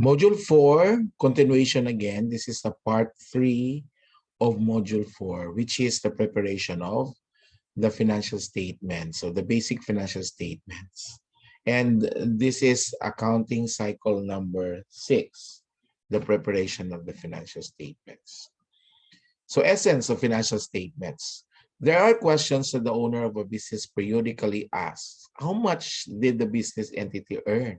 Module 4, continuation again. This is the part 3 of Module 4, which is the preparation of the financial statements, so the basic financial statements. And this is accounting cycle number 6, the preparation of the financial statements. So essence of financial statements. There are questions that the owner of a business periodically asks. How much did the business entity earn?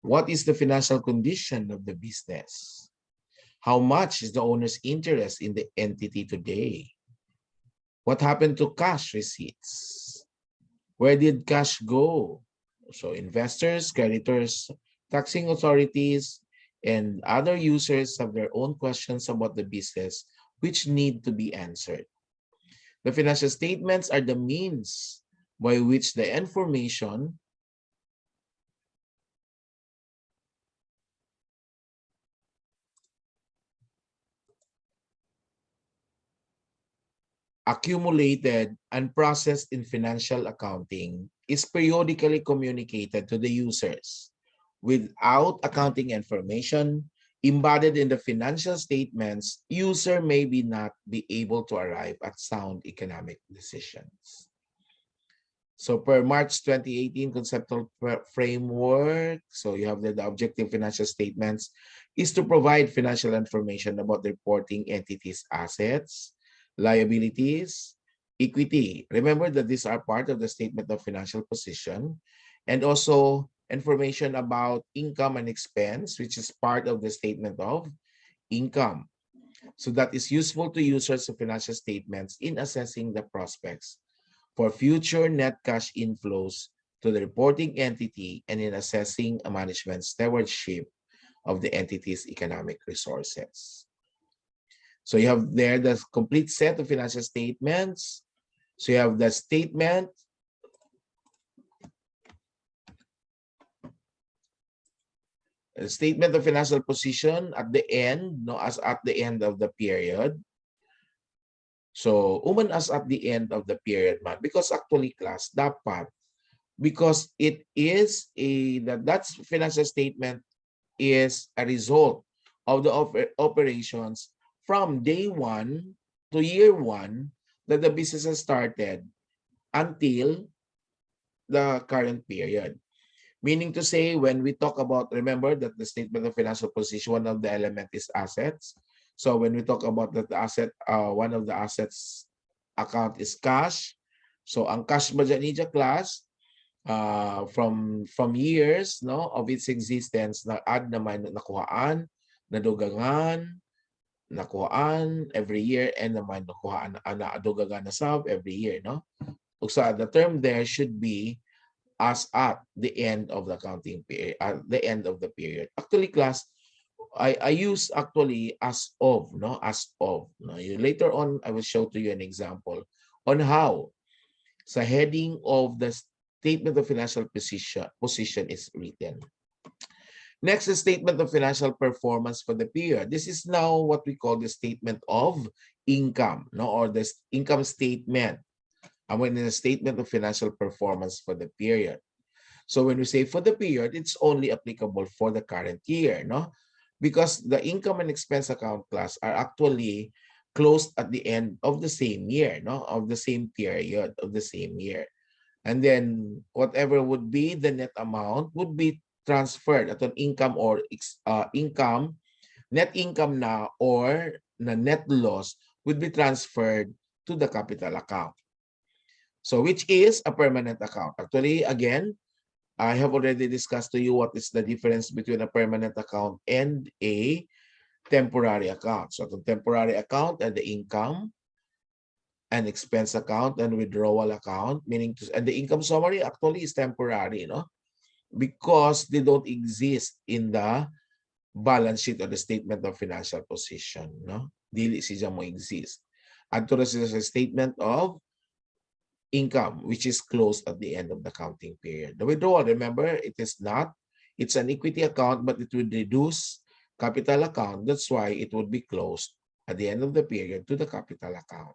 What is the financial condition of the business? How much is the owner's interest in the entity today? What happened to cash receipts? Where did cash go? So investors, creditors, taxing authorities, and other users have their own questions about the business which need to be answered. The financial statements are the means by which the information accumulated and processed in financial accounting is periodically communicated to the users. Without accounting information embodied in the financial statements, user may not be able to arrive at sound economic decisions. So per March 2018 conceptual framework, so you have the objective financial statements is to provide financial information about the reporting entities' assets, liabilities, equity. Remember that these are part of the statement of financial position, and also information about income and expense, which is part of the statement of income. So that is useful to users of financial statements in assessing the prospects for future net cash inflows to the reporting entity and in assessing a management stewardship of the entity's economic resources. So you have there the complete set of financial statements. So you have the statement, a statement of financial position at the end, no, as at the end of the period. So, as at the end of the period man, because actually class, dapat, because it is that financial statement is a result of the operations from day 1 to year 1 that the business has started until the current period. Meaning to say, when we talk about, remember that the statement of financial position, one of the element is assets. So when we talk about that the asset, one of the assets account is cash. So ang cash ba dyan niya class, from years no of its existence, na add naman nakuhaan, nadugangan, nakuhaan every year, and naman nakuhaan nadugangan na sub every year, no? So the term there should be as at the end of the accounting period, at the end of the period. Actually, class, I use actually as of, no, as of. No? Later on, I will show to you an example on how sa heading of the statement of financial position is written. Next, the statement of financial performance for the period. This is now what we call the statement of income, no, or the income statement. And when in a statement of financial performance for the period. So when we say for the period, it's only applicable for the current year, no? Because the income and expense account class are actually closed at the end of the same year, no? Of the same period of the same year. And then whatever would be the net amount would be transferred at an income or income, net income na or na net loss would be transferred to the capital account. So which is a permanent account. Actually, again, I have already discussed to you what is the difference between a permanent account and a temporary account. So the temporary account and the income and expense account and withdrawal account, meaning to, and the income summary actually is temporary, no? Because they don't exist in the balance sheet or the statement of financial position, no? Dili siya mo exist. At to is a statement of income, which is closed at the end of the accounting period. The withdrawal, remember, it is not, it's an equity account, but it would reduce capital account. That's why it would be closed at the end of the period to the capital account.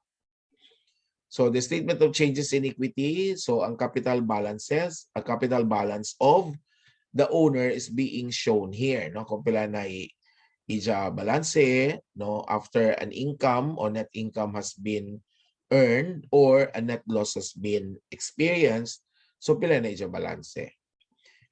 So the statement of changes in equity, so ang capital balances, a capital balance of the owner is being shown here, no? Kung pila na ija balance, no, after an income or net income has been earned or a net loss has been experienced, so pila na ija balance.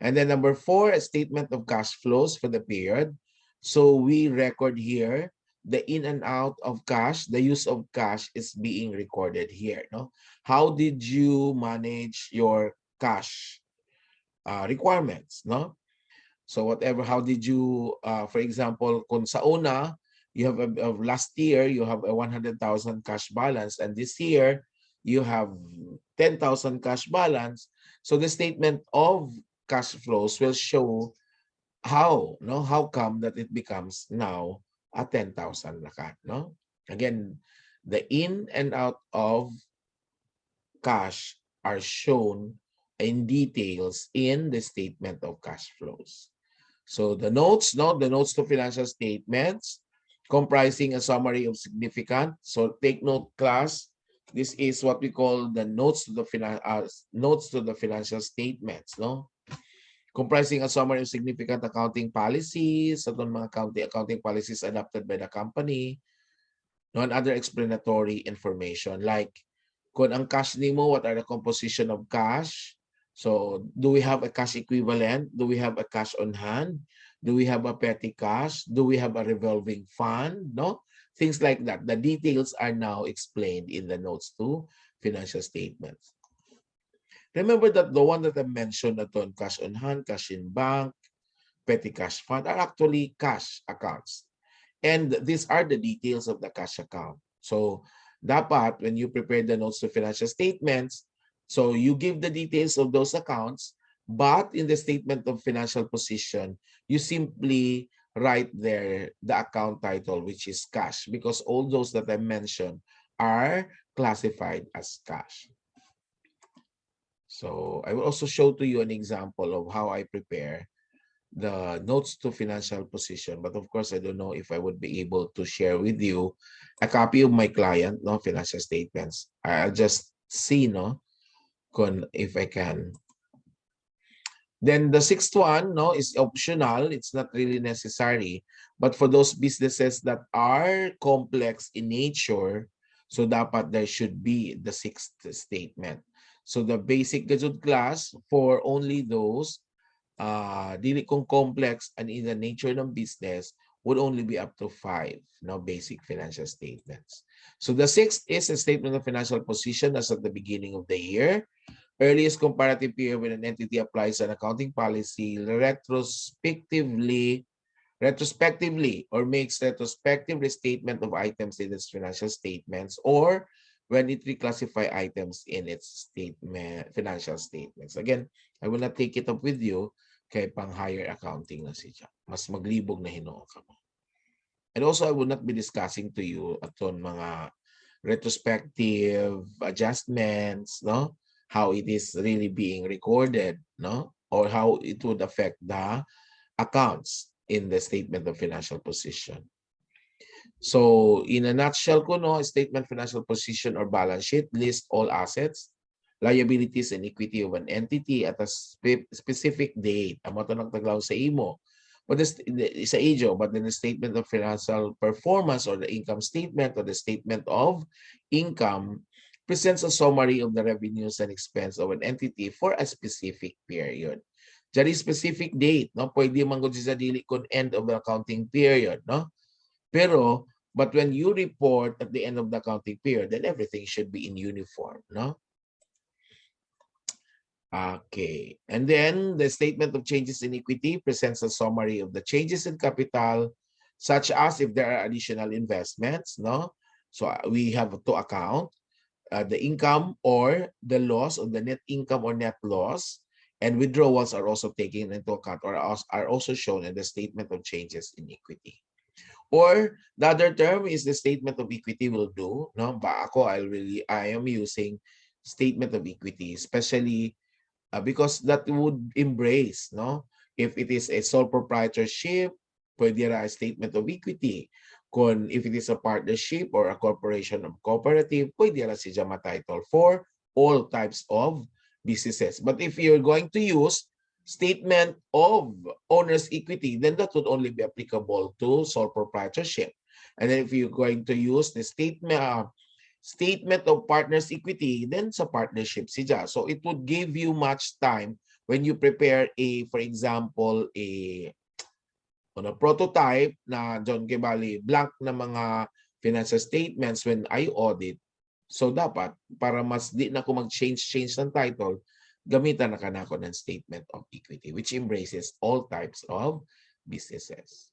And then number 4, a statement of cash flows for the period. So we record here the in and out of cash, the use of cash is being recorded here, no? How did you manage your cash requirements, no? So whatever, how did you, for example, kung sa una, you have last year, you have a 100,000 cash balance, and this year, you have 10,000 cash balance. So the statement of cash flows will show how, no? How come that it becomes now a 10,000 na ka, no? Again, the in and out of cash are shown in details in the statement of cash flows. So the notes, no, the notes to financial statements comprising a summary of significant. So take note, class. This is what we call the notes to the financial statements, no? Comprising a summary of significant accounting policies, certain mga accounting policies adopted by the company, no, and other explanatory information like kung ang cash nimo, what are the composition of cash? So, do we have a cash equivalent? Do we have a cash on hand? Do we have a petty cash? Do we have a revolving fund? No? Things like that. The details are now explained in the notes to financial statements. Remember that the one that I mentioned, on cash on hand, cash in bank, petty cash fund are actually cash accounts. And these are the details of the cash account. So, dapat when you prepare the notes to financial statements, so you give the details of those accounts, but in the statement of financial position, you simply write there the account title, which is cash, because all those that I mentioned are classified as cash. So I will also show to you an example of how I prepare the notes to financial position. But of course, I don't know if I would be able to share with you a copy of my client, no, financial statements. I'll just see, no, if I can. Then the 6th one, no, is optional. It's not really necessary. But for those businesses that are complex in nature, so dapat there should be the 6th statement. So the basic gadget class for only those dili kung complex and in the nature ng business would only be up to 5, no, basic financial statements. So the 6th is a statement of financial position as at the beginning of the year. Earliest comparative period when an entity applies an accounting policy retrospectively or makes retrospective restatement of items in its financial statements, or when it reclassify items in its financial statements. Again, I will not take it up with you kay pang higher accounting na siya. Mas maglibog na hinuon ka mo. And also, I will not be discussing to you aton mga retrospective adjustments, no? How it is really being recorded, no? Or how it would affect the accounts in the statement of financial position. So, in a nutshell ko, no, statement financial position or balance sheet lists all assets, liabilities, and equity of an entity at a specific date. Amo to nagtaglaw sa imo. But sa ijo, but then the statement of financial performance or the income statement or the statement of income presents a summary of the revenues and expense of an entity for a specific period. Jadi specific date, no? Pwede man gud sa dili kun end of the accounting period, no? Pero, but when you report at the end of the accounting period, then everything should be in uniform, no? Okay. And then the statement of changes in equity presents a summary of the changes in capital, such as if there are additional investments, no? So we have to account the income or the loss of the net income or net loss, and withdrawals are also taken into account or are also shown in the statement of changes in equity. Or the other term is the statement of equity will do, no? But ako, I am using statement of equity, especially because that would embrace, no? If it is a sole proprietorship, pwede ra a statement of equity. Kung if it is a partnership or a corporation or cooperative, pwede na siya ma-title for all types of businesses. But if you're going to use statement of owner's equity, then that would only be applicable to sole proprietorship. And then if you're going to use the statement of partner's equity, then sa partnership siya. So it would give you much time when you prepare for example, prototype na John Kibali blank na mga financial statements when I audit. So dapat para mas di na ako mag-change ng title, gamitan na kanako ng statement of equity which embraces all types of businesses.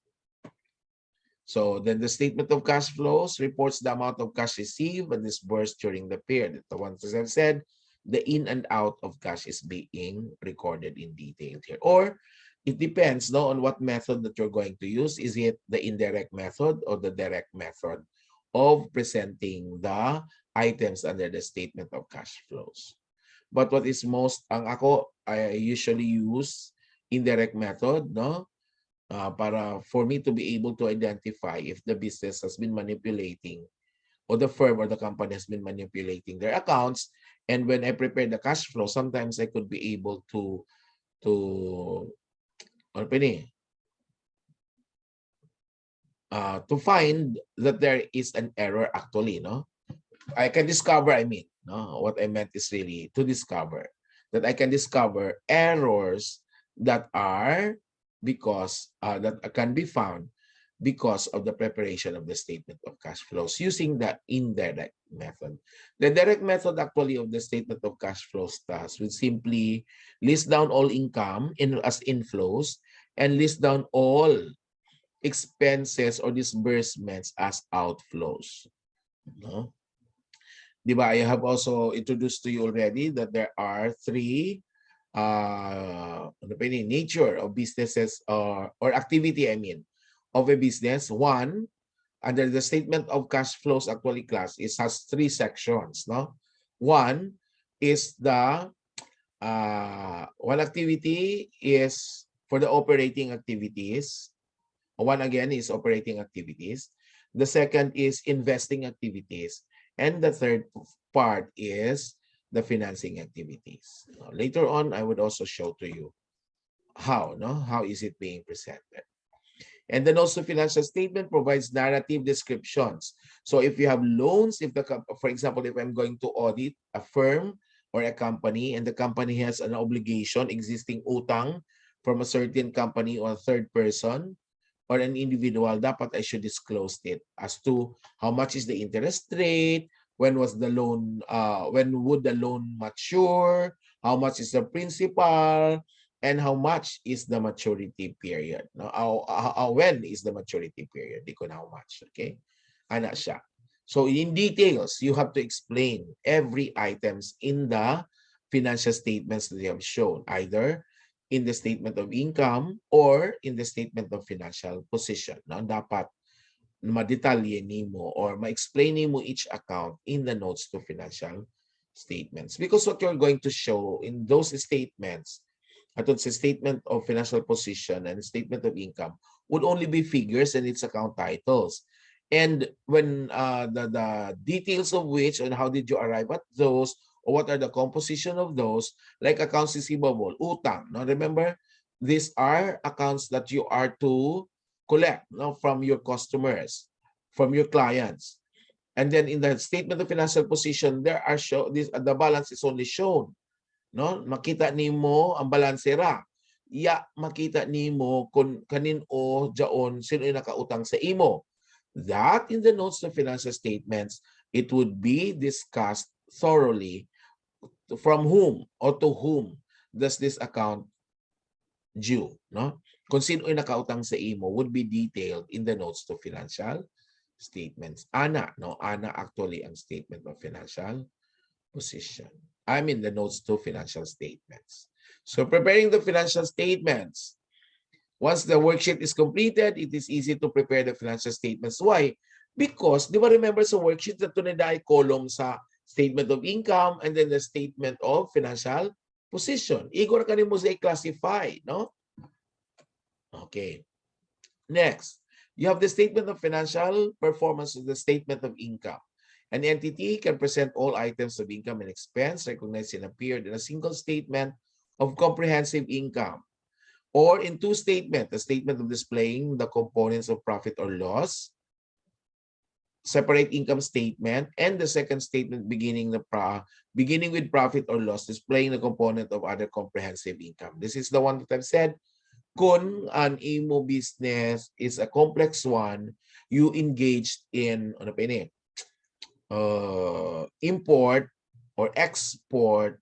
So then the statement of cash flows reports the amount of cash received and disbursed during the period. The ones as I've said, the in and out of cash is being recorded in detail here. Or it depends on what method that you're going to use. Is it the indirect method or the direct method of presenting the items under the statement of cash flows? But what is most, I usually use indirect method, para for me to be able to identify if the business has been manipulating or the firm or the company has been manipulating their accounts. And when I prepare the cash flow, sometimes I could be able to find that there is an error actually, I can discover, what I meant is really to discover that I can discover errors that are because that can be found because of the preparation of the statement of cash flows using the indirect method. The direct method actually of the statement of cash flows task would simply list down all income as inflows and list down all expenses or disbursements as outflows. Diba, I have also introduced to you already that there are three nature of businesses or activity, of a business. One, under the statement of cash flows actually class, it has three sections. One is the one activity is for the operating activities. One again is operating activities. The second is investing activities. And the third part is the financing activities. Later on, I would also show to you how is it being presented. And then also financial statement provides narrative descriptions. So if you have loans, for example, if I'm going to audit a firm or a company and the company has an obligation, existing utang from a certain company or a third person or an individual, dapat I should disclose it as to how much is the interest rate, when was the loan, when would the loan mature, how much is the principal, and how much is the maturity period. When is the maturity period? Di ko na how much. Okay? Ana siya. So in details, you have to explain every items in the financial statements that you have shown, either in the statement of income or in the statement of financial position. Dapat ma-detalye nimo or ma-explain nimo each account in the notes to financial statements. Because what you're going to show in those statements, atong sa statement of financial position and statement of income, would only be figures and its account titles. And when the details of which and how did you arrive at those, or what are the composition of those, like accounts receivable, utang. Now remember, these are accounts that you are to collect from your customers, from your clients. And then in the statement of financial position, there are the balance is only shown. Makita nimo ang balansera. Makita nimo kung kanin o jaon sino yung nakautang sa imo. That in the notes of financial statements, it would be discussed thoroughly from whom or to whom does this account due. Kung sino yung nakautang sa imo would be detailed in the notes to financial statements. Ana actually ang statement of financial position. The notes to financial statements. So preparing the financial statements. Once the worksheet is completed, it is easy to prepare the financial statements. Why? Because, di ba remember sa worksheet na tunay column sa statement of income and then the statement of financial position. Igor ka mo sa i-classify, no? Okay. Next, You have the statement of financial performance of the statement of income. An entity can present all items of income and expense recognized in a period in a single statement of comprehensive income, or in two statements, a statement of displaying the components of profit or loss, separate income statement, and the second statement beginning with profit or loss, displaying the component of other comprehensive income. This is the one that I've said. Kung an imo business is a complex one, you engaged in import or export,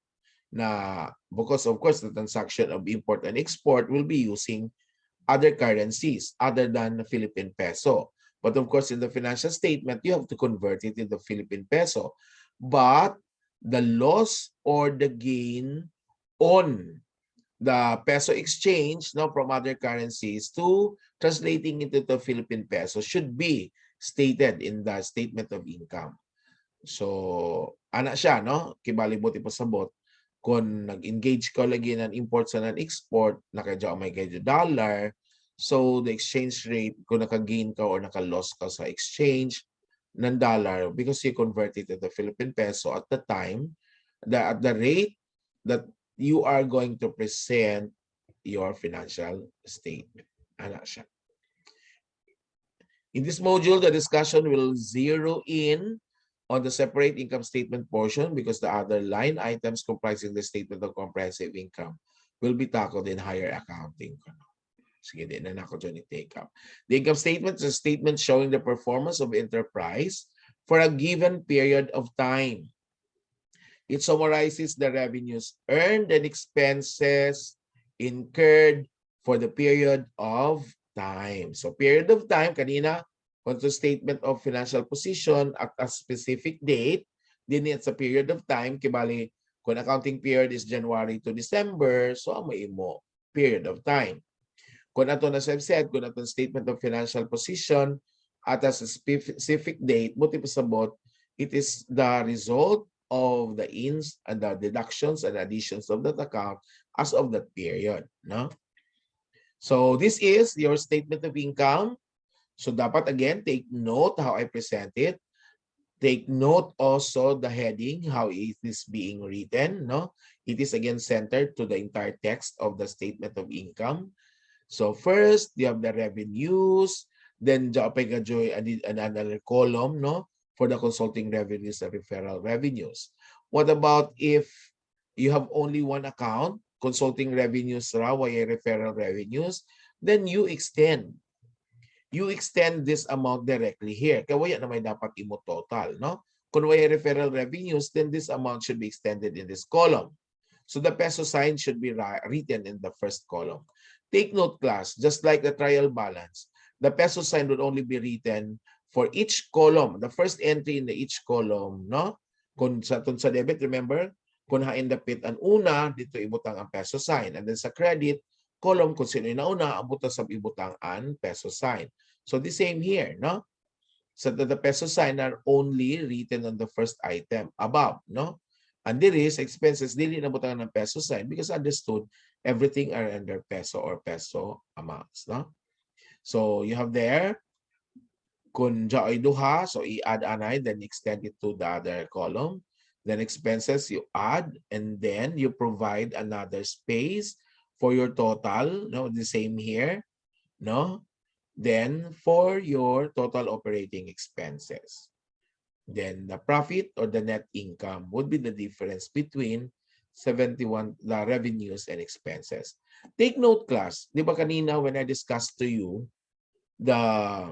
na because of course the transaction of import and export will be using other currencies other than the Philippine peso. But of course, in the financial statement, you have to convert it into Philippine peso. But the loss or the gain on the peso exchange, no, from other currencies to translating into the Philippine peso should be stated in the statement of income. So, ana siya, no? Kibalibuti pa sabot. Kung nag-engage ka lagi ng import sa non-export, nakadya may kaya dollar, so the exchange rate, kung naka-gain ka or naka-loss ka sa exchange ng dollar, because you converted to the Philippine peso at the time, at the rate that you are going to present your financial statement. Ana siya. In this module, the discussion will zero in on the separate income statement portion because the other line items comprising the statement of comprehensive income will be tackled in higher accounting. Sige, di na ako dyan i-take up. The income statement is a statement showing the performance of enterprise for a given period of time. It summarizes the revenues earned and expenses incurred for the period of time. So period of time, kanina, onto statement of financial position at a specific date, din it's a period of time, kibali, kung accounting period is January to December, so may mo period of time. Kung ato na said, kung ato statement of financial position at a specific date, buti pasabot, it is the result of the ins and the deductions and additions of that account as of that period. No? So this is your statement of income. So dapat again, take note how I present it. Take note also the heading, how it is being written. No, it is again centered to the entire text of the statement of income. So first, you have the revenues. Then another column, no, for the consulting revenues and referral revenues. What about if you have only one account, consulting revenues, referral revenues? Then you extend this amount directly here. Kaya wala na may dapat imo total, no? Kung may referral revenues, then this amount should be extended in this column. So the peso sign should be written in the first column. Take note, class, just like the trial balance, the peso sign would only be written for each column, the first entry in each column, no? Kung sa debit, remember, kung haindapit ang una, dito ibutang ang peso sign. And then sa credit, column kung sino yung nauna, abutan sa ibutang ang peso sign. So the same here, no? So the peso sign are only written on the first item above, no? And there is expenses, dili nabutangan ng peso sign because understood everything are under peso or peso amounts, no? So you have there, kung ay duha, so i-add anay, then extend it to the other column. Then expenses you add, and then you provide another space for your total, no? The same here, no? Then for your total operating expenses. Then the profit or the net income would be the difference between 71, the revenues and expenses. Take note, class, di ba kanina when I discussed to you the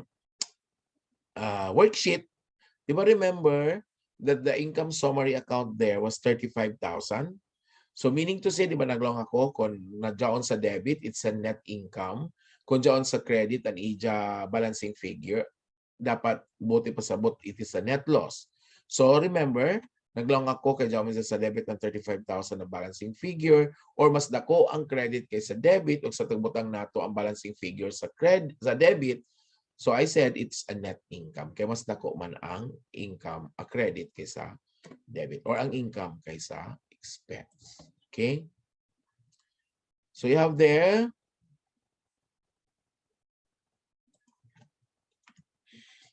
worksheet, di ba remember that the income summary account there was 35,000? So meaning to say, di ba naglong ako, kung nadyaon sa debit, it's a net income. Kung dyaon sa credit, an ija balancing figure, dapat buti pasabot, it is a net loss. So remember, naglong ako kay dyaon sa debit ng 35,000 na balancing figure, or mas dako ang credit kaysa debit, o sa tagbutang nato ang balancing figure sa debit. So I said it's a net income. Kaya mas dako man ang income, a credit kaysa debit, or ang income kaysa expense. Okay? So you have there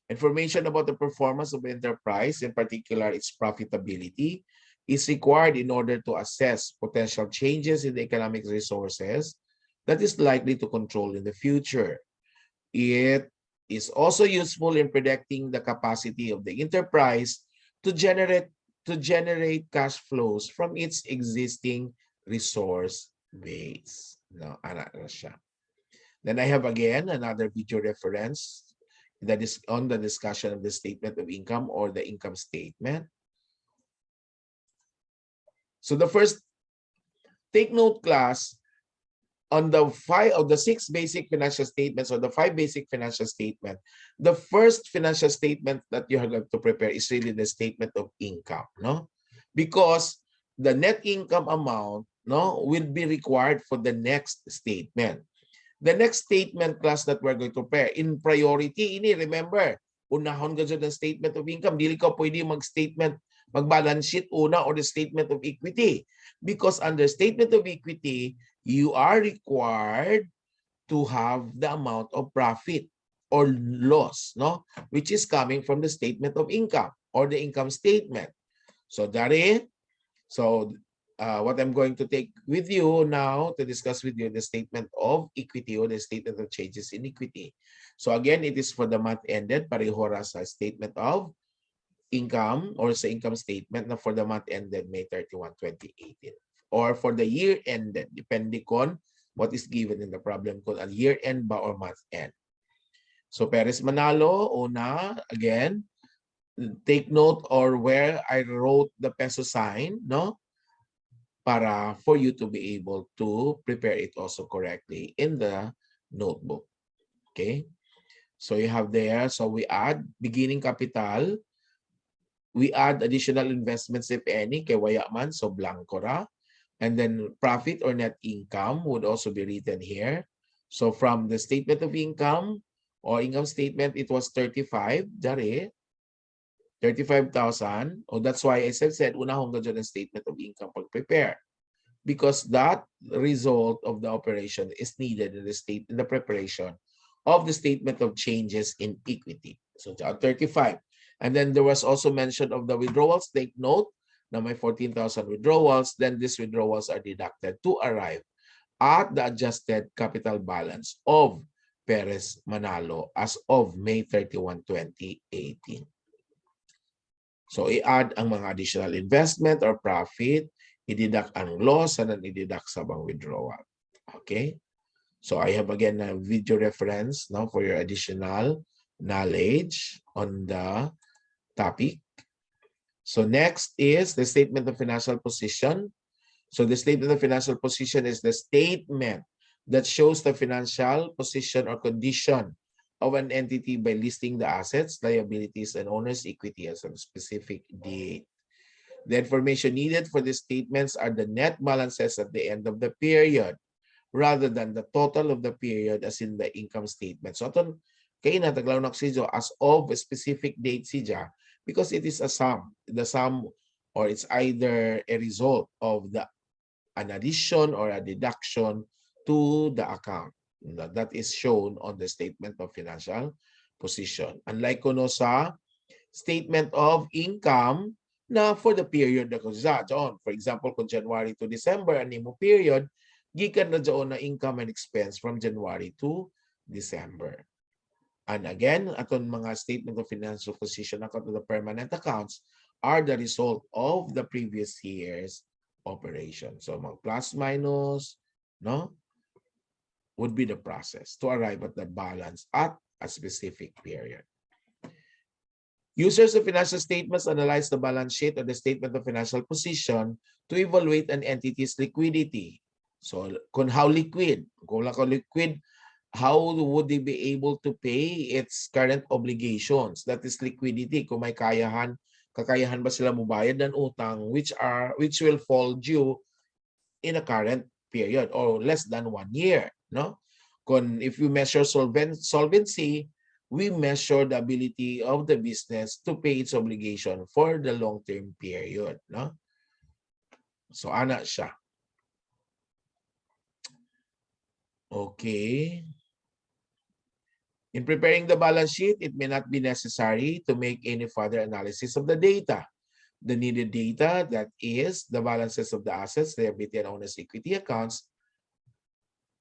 Information about the performance of the enterprise, in particular its profitability, is required in order to assess potential changes in the economic resources that is likely to control in the future. It is also useful in predicting the capacity of the enterprise to generate cash flows from its existing resource base. No, ana na siya. Then I have again another video reference that is on the discussion of the statement of income or the income statement. So the first, take note class, on the 6 basic financial statements or the 5 basic financial statement, the first financial statement that you have to prepare is really the statement of income, no? Because the net income amount, no, will be required for the next statement. The next statement class that we're going to prepare, in priority, ini remember, unahon ka dyan ng statement of income, dili ka pwede mag-statement, mag-balance sheet una or the statement of equity. Because under statement of equity, you are required to have the amount of profit or loss, no, which is coming from the statement of income or the income statement. So that is, what I'm going to take with you now to discuss with you the statement of equity or the statement of changes in equity. So again, it is for the month ended, pareho ra sa statement of income or sa income statement na for the month ended May 31, 2018. Or for the year ended, depending on what is given in the problem kung ang year end ba or month end. So Perez Manalo, una, again, take note or where I wrote the peso sign, no? Para for you to be able to prepare it also correctly in the notebook. Okay? So you have there, so we add beginning capital, we add additional investments if any, kay waya man, so blanco ra. And then profit or net income would also be written here. So from the statement of income or income statement, it was 35, dari, 35,000. Oh, that's why I said, unahong gadyo ng statement of income pag-prepare. Because that result of the operation is needed in the preparation of the statement of changes in equity. So 35. And then there was also mention of the withdrawals. Take note, na may 14,000 withdrawals, then these withdrawals are deducted to arrive at the adjusted capital balance of Perez Manalo as of May 31, 2018. So i-add ang mga additional investment or profit, i-deduct ang loss, and then i-deduct sa bang withdrawal. Okay? So I have again a video reference now for your additional knowledge on the topic. So next is the statement of financial position. So the statement of financial position is the statement that shows the financial position or condition of an entity by listing the assets, liabilities, and owner's equity as a specific date. The information needed for these statements are the net balances at the end of the period rather than the total of the period as in the income statement. So aton kay na taglaw na siya as of a specific date siya, because it is a sum. The sum, or it's either a result of an addition or a deduction to the account that is shown on the statement of financial position. Unlike kuno sa statement of income na for the period na kusa. For example, kung January to December, animo period, gikan na dyan na income and expense from January to December. And again, aton mga statement of financial position account to the permanent accounts are the result of the previous year's operation. So mga plus minus, no, would be the process to arrive at the balance at a specific period. Users of financial statements analyze the balance sheet or the statement of financial position to evaluate an entity's liquidity. So kung how liquid, kung liquid, how would they be able to pay its current obligations? That is liquidity. Kung may kakayahan ba sila mubayad ng utang which will fall due in a current period or less than 1 year, no? Kung if you measure solvency, we measure the ability of the business to pay its obligation for the long-term period, no? So ana siya. Okay. In preparing the balance sheet, it may not be necessary to make any further analysis of the data. The needed data, that is, the balances of the assets, liability, and owner's equity accounts,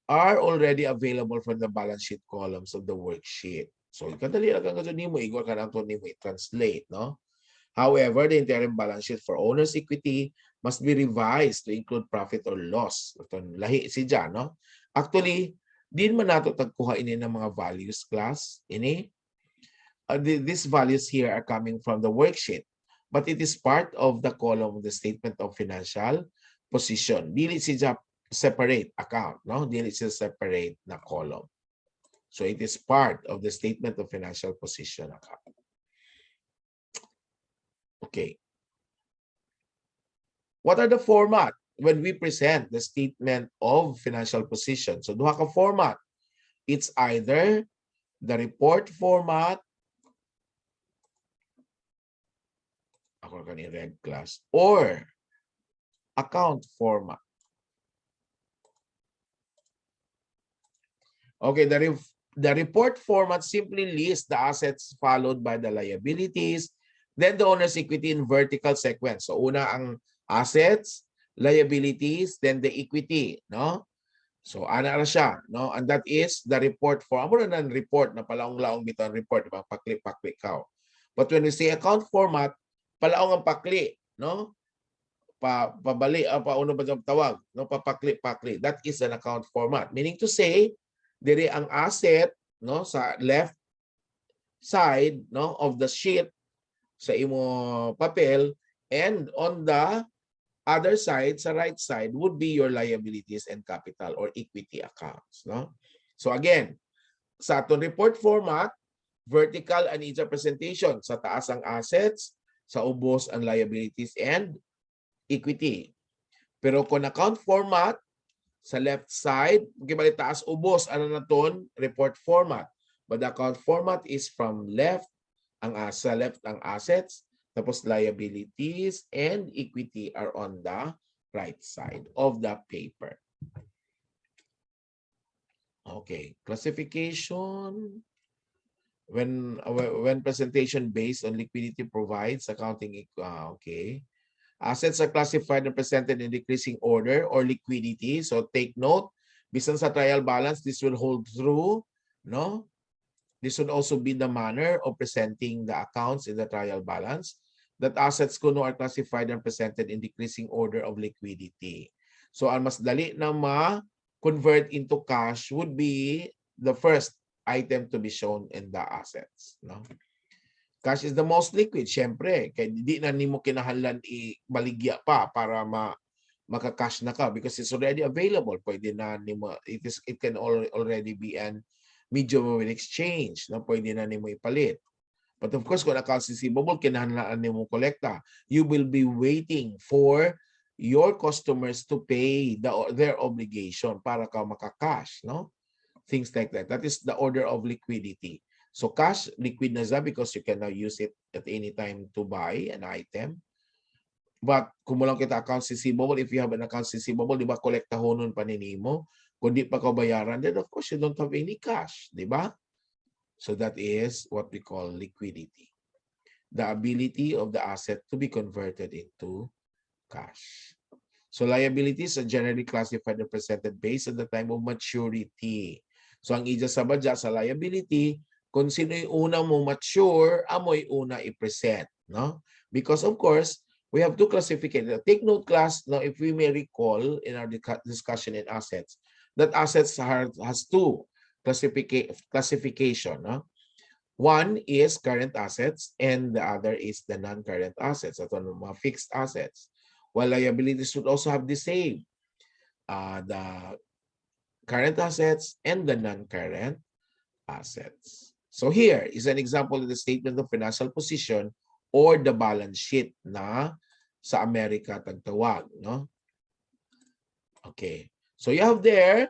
are already available from the balance sheet columns of the worksheet. So, kadali lang ang mo, igor ka lang ito mo i-translate, no? However, the interim balance sheet for owner's equity must be revised to include profit or loss. Ito, lahi si Jan, no? Actually, din man nato tagkuha ini ng mga values class. Ini, these values here are coming from the worksheet, but it is part of the column of the statement of financial position. Dili siya separate account, no? Dili siya separate na column. So it is part of the statement of financial position account. Okay. What are the format when we present the statement of financial position? So duha ka format. It's either the report format, ako kani red class, or account format. Okay, the report format simply lists the assets followed by the liabilities, then the owner's equity in vertical sequence. So una ang assets, liabilities, then the equity, no? So ana ra siya, no? And that is the report form. Amo na report na palaong-laong bitan report, diba? Pakli ka. But when we say account format, palaong ang pakli, no? Pabali paano ba ang tawag, no? Papakli. That is an account format. Meaning to say, diri ang asset, no, sa left side, no, of the sheet sa imo papel, and on the other side, sa right side, would be your liabilities and capital or equity accounts, no? So again, sa aton report format, vertical and each presentation, sa taas ang assets, sa ubos ang liabilities and equity. Pero kung account format, sa left side, gibali taas ubos ano na ton report format. But the account format is from left sa left ang assets, tapos liabilities and equity are on the right side of the paper. Okay, classification. When presentation based on liquidity provides accounting, okay. Assets are classified and presented in decreasing order or liquidity. So take note, bisan sa trial balance, this will hold true, no? This would also be the manner of presenting the accounts in the trial balance, that assets kuno are classified and presented in decreasing order of liquidity. So ang mas dali na ma-convert into cash would be the first item to be shown in the assets, no? Cash is the most liquid, syempre. Kaya hindi na nimo kinahanglan ibaligya pa para maka-cash na ka because it's already available. Pwede na nimo, it can already be an medium of exchange. No? Pwede na nimo ipalit. But of course, kung accounts receivable, kinahanglan nimo kolekta. You will be waiting for your customers to pay their obligation para ka maka-cash. No? Things like that. That is the order of liquidity. So cash, liquid na siya because you can now use it at any time to buy an item. But kung mo lang kita accounts receivable, if you have an accounts receivable, di ba, kolektahonon pa ninimo. Kung di pa ka bayaran, then of course you don't have any cash, di ba? So that is what we call liquidity. The ability of the asset to be converted into cash. So liabilities are generally classified and presented based on the time of maturity. So ang ija sa badya sa liability, kung sino yung una mo mature, amoy una i-present, no? Because of course, we have two classifications. Take note class, no, if we may recall in our discussion in assets, that assets has two classification, no? One is current assets and the other is the non-current assets, at mga fixed assets. While liabilities should also have the same, the current assets and the non-current assets. So here is an example of the statement of financial position or the balance sheet na sa Amerika tagtawag, no? Okay. So you have there,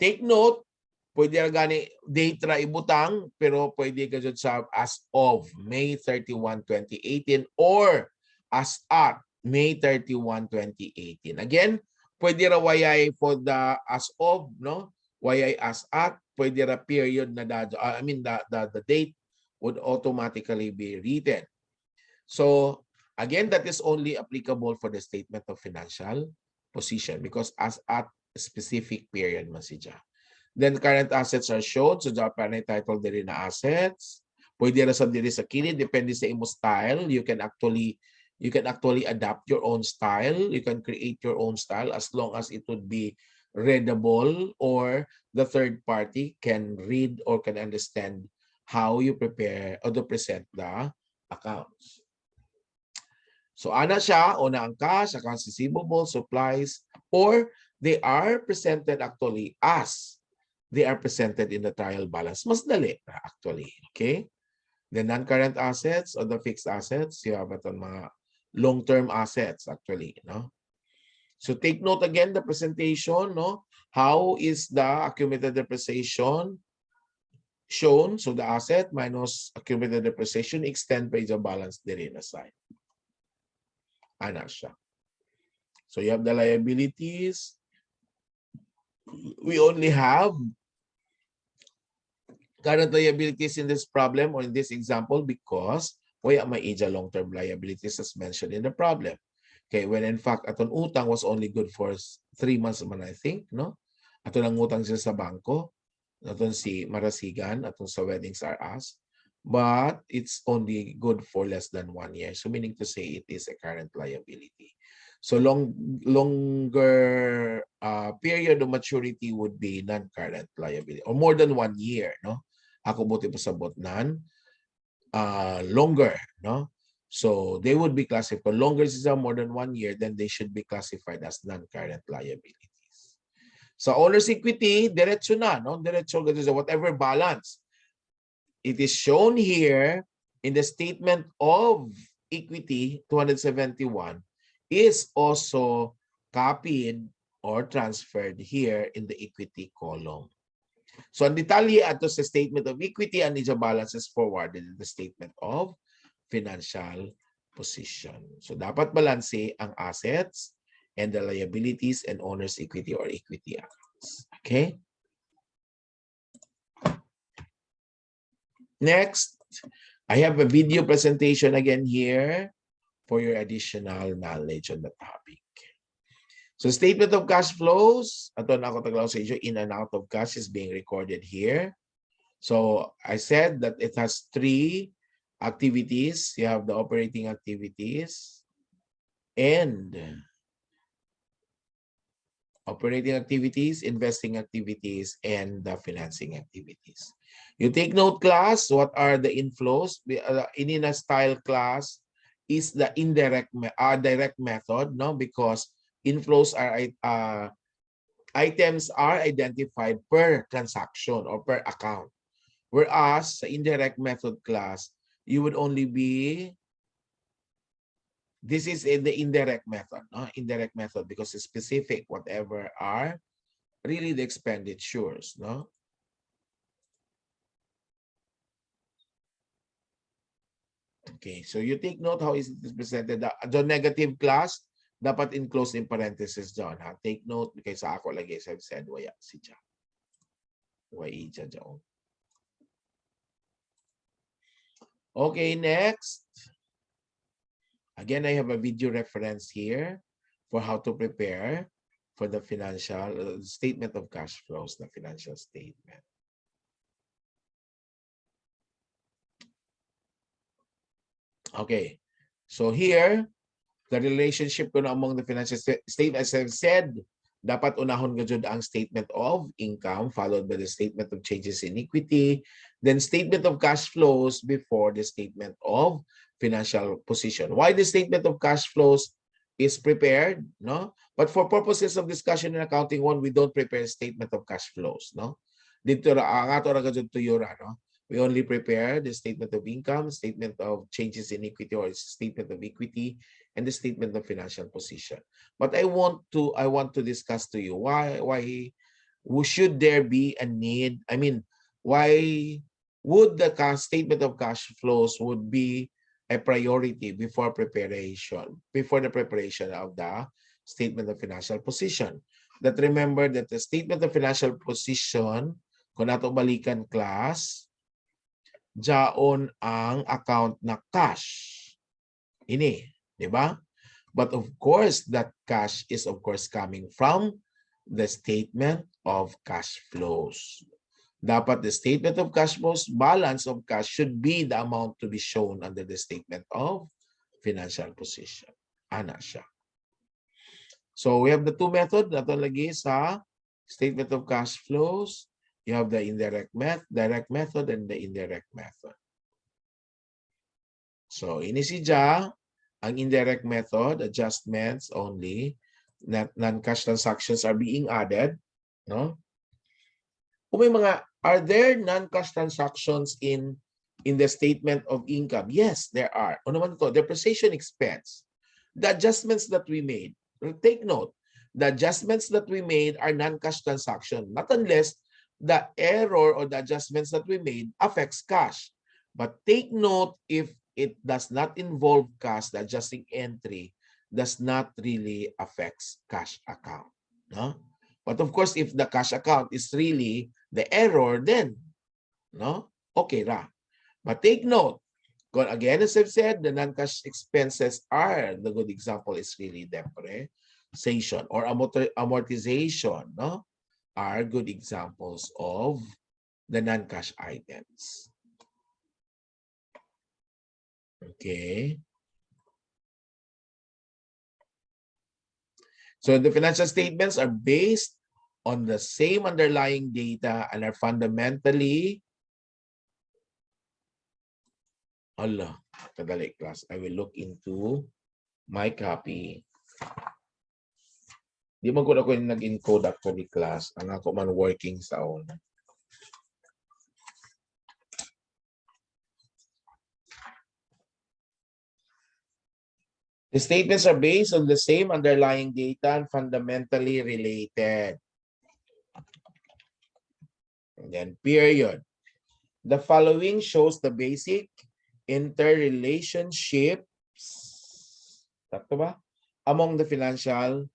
take note, pwede gani date ra ibutang, pero pwede ka dyan sa as of May 31, 2018 or as at May 31, 2018. Again, pwede ra wayay for the as of, no? Why I ask at, pwede ra period na the date would automatically be written. So again, that is only applicable for the statement of financial position because as at a specific period man siya. Then current assets are shown. So Japan title diri na assets. Pwede ra sa diri sa kilid depende sa imo style. You can actually adapt your own style. You can create your own style as long as it would be readable or the third party can read or can understand how you prepare or to present the accounts. So ana siya, una ang cash, accounts receivable, supplies, or they are presented actually as they are presented in the trial balance. Mas dali actually, okay? The non-current assets or the fixed assets, you have itong mga long-term assets actually, no? So take note again the presentation, no? How is the accumulated depreciation shown? So the asset minus accumulated depreciation extend page of balance diri na side. Ana siya. So you have the liabilities. We only have current liabilities in this problem or in this example because wala may long-term liabilities as mentioned in the problem. Okay, when in fact aton utang was only good for 3 months man I think, no? Aton ang utang siya sa bangko, aton si Marasigan, aton sa Weddings R Us, but it's only good for less than 1 year. So meaning to say it is a current liability. So longer period of maturity would be non-current liability or more than 1 year, no? Ako buti pasabot nan longer, no? So they would be classified. Longer is more than 1 year, then they should be classified as non-current liabilities. So owner's equity, diretso na, no? Diretso whatever balance. It is shown here in the statement of equity 271 is also copied or transferred here in the equity column. So ang detalye ato sa statement of equity and its balance is forwarded in the statement of financial position. So dapat balanse ang assets and the liabilities and owner's equity or equity accounts. Okay? Next, I have a video presentation again here for your additional knowledge on the topic. So statement of cash flows, ato na ako taglaw sa inyo, in and out of cash is being recorded here. So I said that it has 3 activities. You have the operating activities and investing activities, and the financing activities. You take note, class, what are the inflows? In a style class is the direct method, no? Because inflows are items are identified per transaction or per account. Whereas sa indirect method class, you would only be, this is in the indirect method, no? Indirect method because it's specific, whatever are really the expenditures, no? Okay, so you take note how is it presented. The negative class, dapat enclose in parentheses dyan, ha? Take note, kaya sa ako lagi, I've said, waya si Cha. Waya dyan. Okay, next. Again, I have a video reference here for how to prepare for the financial statement of cash flows, the financial statement. Okay, so here, the relationship ko na among the financial statement, as I've said, dapat unahon ka ang statement of income followed by the statement of changes in equity, then statement of cash flows before the statement of financial position. Why the statement of cash flows is prepared, no? But for purposes of discussion in accounting 1, we don't prepare statement of cash flows, no? Dito ra ato ra gadto tuyura, no? We only prepare the statement of income, statement of changes in equity or statement of equity, and the statement of financial position. But I want to discuss to you why should there be a need? I mean, why would the statement of cash flows would be a priority before the preparation of the statement of financial position? that remember that the statement of financial position, kung nato balikan class, jaon ang account na cash. Ini, di ba? But of course, that cash is of course coming from the statement of cash flows. Dapat the statement of cash flows, balance of cash should be the amount to be shown under the statement of financial position. Ana siya. So we have the two methods na ito lagi sa statement of cash flows. You have the direct method and the indirect method. So ini si Ja, ang indirect method, adjustments only, non-cash transactions are being added, no? Kung may mga, are there non-cash transactions in the statement of income? Yes, there are. Ano naman ito? Depreciation expense. The adjustments that we made, take note, the adjustments that we made are non-cash transaction, not unless the error or the adjustments that we made affects cash. But take note, if it does not involve cash, the adjusting entry does not really affect cash account. No? But of course, if the cash account is really the error, then no? Okay ra. But take note, again, as I've said, the non-cash expenses are, the good example is really depreciation or amortization, no? Are good examples of the non-cash items. Okay. So the financial statements are based on the same underlying data and are fundamentally, kadali class, I will look into my copy. Di man ko na nag-encode actually class. Ang ako man working sa own. The statements are based on the same underlying data and fundamentally related. And then period. The following shows the basic interrelationships among the financial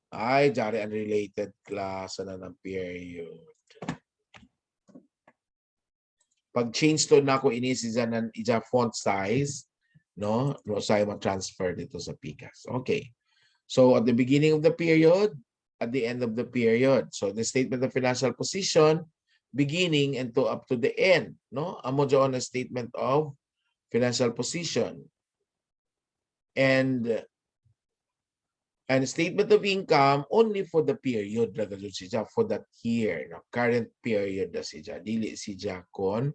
jari unrelated class ng period. Pag change to na ko inisiza ng ija font size, no? Sa mag-transfer dito sa PCAS. Okay. So at the beginning of the period, at the end of the period. So the statement of financial position, beginning and up to the end, no? Amo dyan a statement of financial position. And statement of income only for the period for that year, no? Current period na siya. Dili siya kon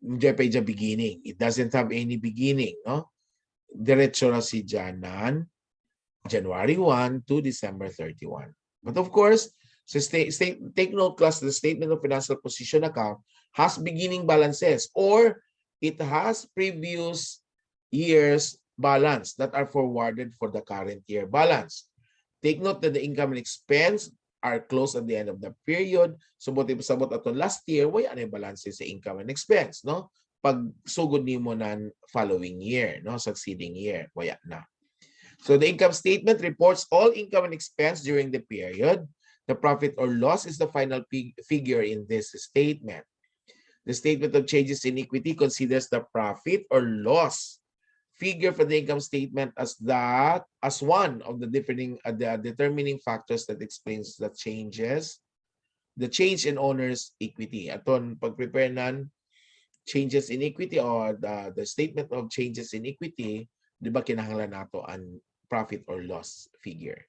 beginning. It doesn't have any beginning, no? Diretso na siya nan January 1 to December 31. But of course, take note class, the statement of financial position account has beginning balances or it has previous year's balance that are forwarded for the current year balance. Take note that the income and expense are closed at the end of the period. So, sabot ato last year, why ano balances sa income and expense, no? Pag sugod nimo nan following year, no? Succeeding year, waya na. So, the income statement reports all income and expense during the period. The profit or loss is the final figure in this statement. The statement of changes in equity considers the profit or loss figure for the income statement as one of the determining factors that explains the change in owner's equity. Aton pag-prepare nan changes in equity or the statement of changes in equity, di ba kinahanglan nato ang profit or loss figure.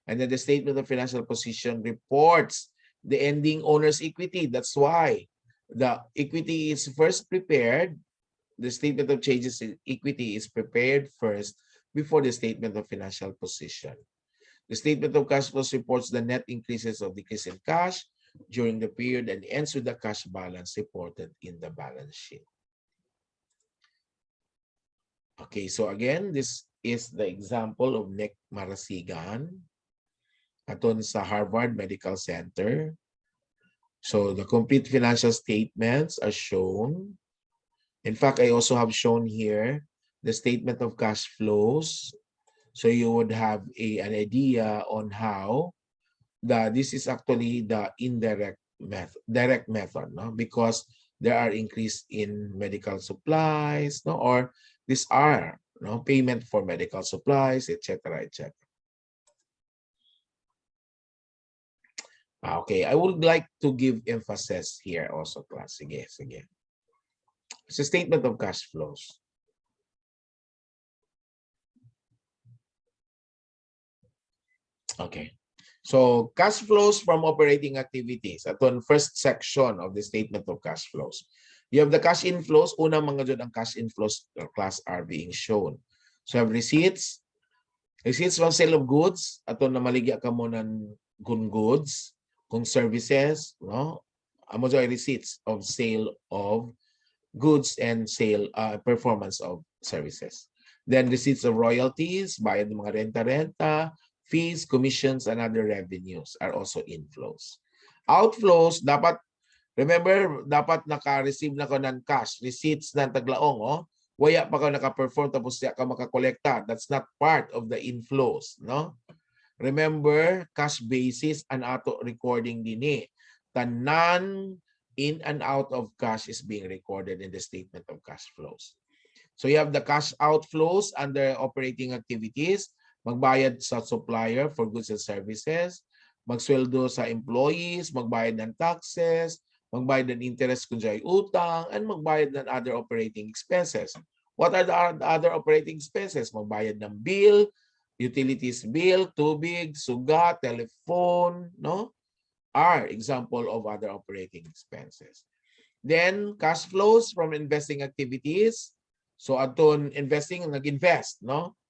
And then the statement of financial position reports the ending owner's equity. That's why the equity is first prepared. The statement of changes in equity is prepared first before the statement of financial position. The statement of cash flows reports the net increases or decrease in cash during the period and ends with the cash balance reported in the balance sheet. Okay, so again, this is the example of Nick Marasigan aton sa Harvard Medical Center. So the complete financial statements are shown. In fact, I also have shown here the statement of cash flows. So you would have an idea on how this is actually the indirect method, direct method, no? Because there are increase in medical supplies, no? Or these are, no, payment for medical supplies, etc., etc. Okay, I would like to give emphasis here also, class. Sige, sige. It's a statement of cash flows. Okay. So, cash flows from operating activities. Ito ang first section of the statement of cash flows. You have the cash inflows. Una mga dyan ang cash inflows class are being shown. So, you have receipts. Receipts from sale of goods. Ito na maligya ka mo ng goods. Kung services, no? Amo dyan receipts of sale of goods and sale performance of services. Then receipts of royalties, bayad ng mga renta-renta, fees, commissions, and other revenues are also inflows. Outflows, dapat, remember, dapat naka-receive na ko ng cash, receipts ng taglaong, oh. Waya pa ka naka-perform tapos siya ka makakolekta. That's not part of the inflows, no? Remember, cash basis and auto recording din eh. Tanan in and out of cash is being recorded in the statement of cash flows. So you have the cash outflows under operating activities, magbayad sa supplier for goods and services, magsweldo sa employees, magbayad ng taxes, magbayad ng interest kung dyan ay utang, and magbayad ng other operating expenses. What are the other operating expenses? Magbayad ng bill, utilities bill, tubig, suga, telephone, no? Are example of other operating expenses. Then cash flows from investing activities. So aton investing, nag-invest, no?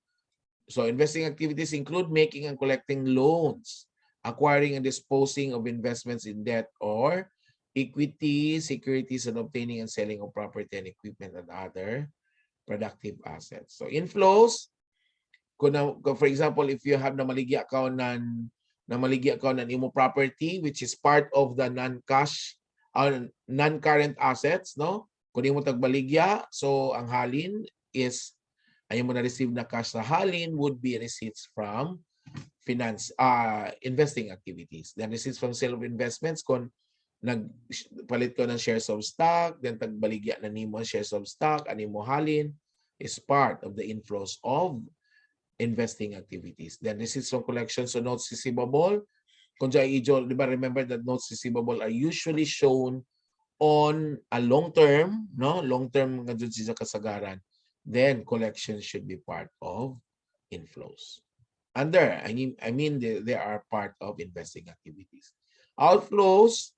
So investing activities include making and collecting loans, acquiring and disposing of investments in debt or equity, securities, and obtaining and selling of property and equipment and other productive assets. So inflows, for example, if you have na maligya ka ng imo property which is part of the non-cash non-current assets, no? Kung imo tagbaligya, so ang halin is ay mo na-receive na cash sa halin would be receipts from investing activities. Then receipts from sale of investments, kung nagpalit ko ng shares of stock, then tagbaligya na nimo shares of stock, animo halin is part of the inflows of investing activities. Then receipts from collections of notes receivable. Kung dyan i-jol, di ba, remember that notes receivable are usually shown on a long term, no? Long term nga dyan sa kasagaran. Then collections should be part of inflows. I mean they are part of investing activities. Outflows,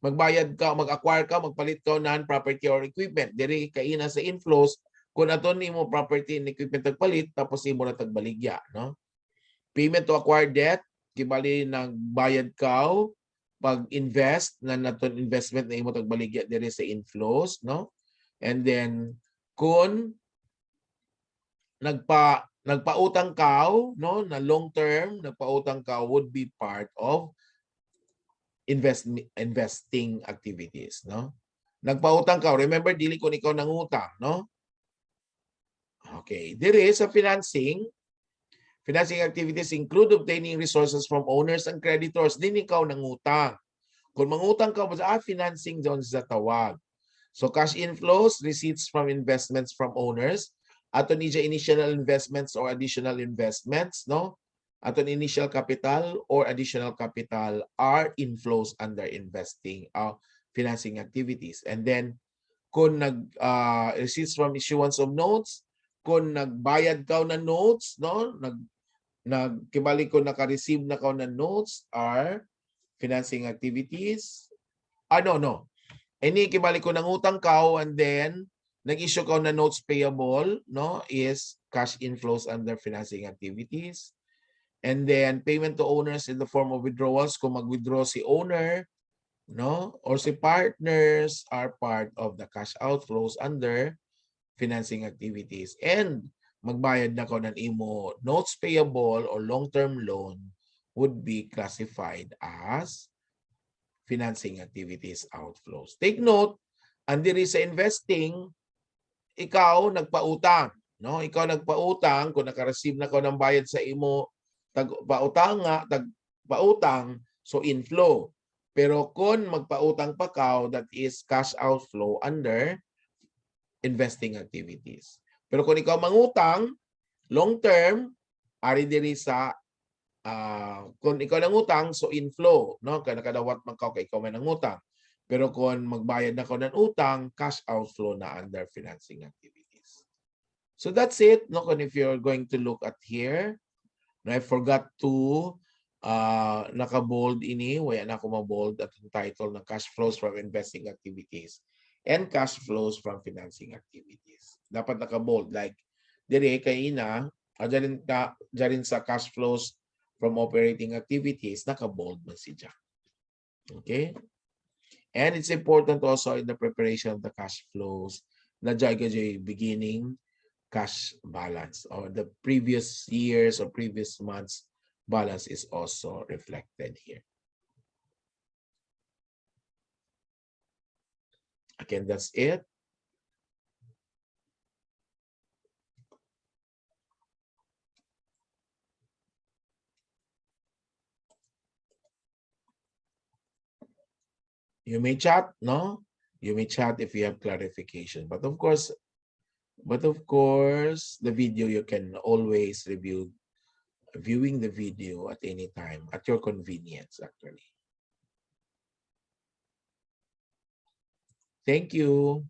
magbayad ka, mag-acquire ka, magpalit ka ng property or equipment. Diri kaina sa inflows kung aton nimo property and equipment tagpalit tapos imo na tagbaligya, no? Payment to acquire debt, kibali nagbayad ka pag-invest na naton investment na imo tagbaligya diri sa inflows, no? And then kung nagpautang ka, no, na long term, nagpautang ka would be part of investing activities, no? Nagpautang ka, remember dili ko ikaw nangutang, no? Okay, there is a financing activities include obtaining resources from owners and creditors. Din ikaw nangutang. Kung mangutang ka, financing doon sa tawag. So cash inflows, receipts from investments from owners, aton initial investments or additional investments, no? Aton initial capital or additional capital are inflows under investing financing activities. And then kung receipts from issuance of notes, kung nagbayad ka ng notes, no? Kibali ko naka-receive na ka ng notes are financing activities. No. Any kibali ko ng utang ka and then nag-issue ka ng notes payable, no, is cash inflows under financing activities. And then payment to owners in the form of withdrawals, kung mag-withdraw si owner, no, or si partners are part of the cash outflows under financing activities. And magbayad na ko ng imo notes payable or long-term loan would be classified as financing activities outflows. Take note, andiri sa investing, ikaw nagpautang, no? Ikaw nagpautang, kung naka-receive na ko ng bayad sa imo tagpautang, So inflow. Pero kung magpautang pa ka, that is cash outflow under investing activities. Pero kung ikaw mangutang, long term, ari diri sa kung ikaw nangutang, so inflow, no? Kaya nakadawat man ka kay ikaw may nangutang. Pero kung magbayad na ko ng utang, cash outflow na under financing activities. So that's it, no? Kung if you're going to look at here, no, I forgot to naka-bold ini, wala na ako ma-bold at yung title na cash flows from investing activities and cash flows from financing activities. Dapat naka-bold. Like, dire kay ina, dyan sa cash flows from operating activities, naka-bold man siya. Okay? And it's important also in the preparation of the cash flows na dyan beginning cash balance or the previous years or previous months balance is also reflected here. Again, that's it. You may chat, no? You may chat if you have clarification. But of course, the video you can always viewing the video at any time, at your convenience, actually. Thank you.